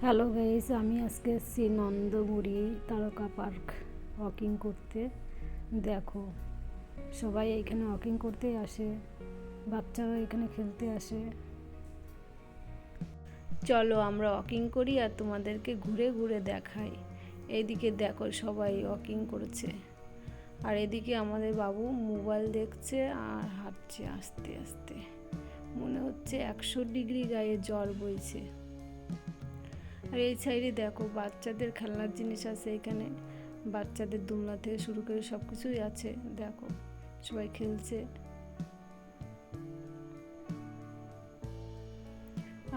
Hello guys, আমি আজকে এসেছি নন্দমুড়ি তারকা পার্ক ওয়াকিং করতে। দেখো, সবাই এখানে ওয়াকিং করতে আসে, বাচ্চারা এখানে খেলতে আসে। চলো আমরা ওয়াকিং করি আর তোমাদেরকে ঘুরে ঘুরে দেখাই। এইদিকে দেখো সবাই ওয়াকিং করছে, আর এদিকে আমাদের বাবু মোবাইল দেখছে আর হাঁটছে আস্তে আস্তে। মনে হচ্ছে 100 ডিগ্রি গায়ে জ্বর বইছে। আর এই সাইডে দেখো বাচ্চাদের খেলনার জিনিস আছে, এখানে বাচ্চাদের দোলনা থেকে শুরু করে সব কিছুই আছে। দেখো সবাই খেলছে,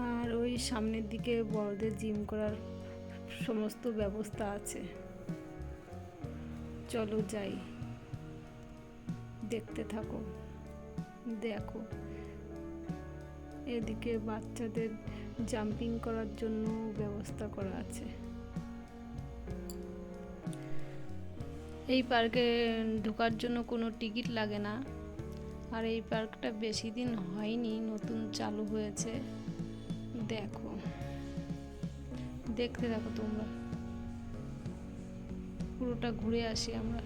আর ওই সামনের দিকে বড়দের জিম করার সমস্ত ব্যবস্থা আছে। চলো যাই, দেখতে থাকো। দেখো এদিকে বাচ্চাদের জাম্পিং করার জন্য ব্যবস্থা করা আছে। এই পার্কে ঢোকার জন্য কোনো টিকিট লাগে না, আর এই পার্কটা বেশি দিন হয়নি, নতুন চালু হয়েছে। দেখো, দেখতে থাকো তোমরা, পুরোটা ঘুরে আসি আমরা।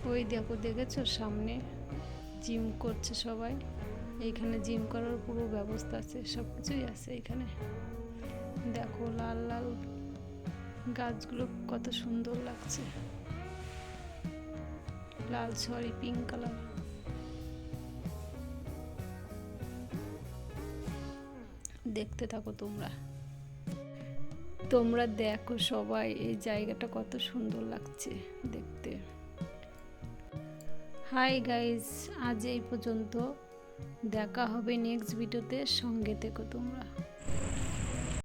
ওই দেখো, দেখেছো সামনে জিম করছে সবাই। এইখানে জিম করার পুরো ব্যবস্থা আছে, সব কিছুই আছে এখানে। দেখো লাল লাল গাছগুলো কত সুন্দর লাগছে, লাল সরি পিঙ্ক কালার। দেখতে থাকো তোমরা, তোমরা দেখো সবাই, এই জায়গাটা কত সুন্দর লাগছে দেখতে। হাই গাইস, আজ এই পর্যন্ত, দেখা হবে নেক্সট ভিডিওতে, সঙ্গে থেকো তোমরা।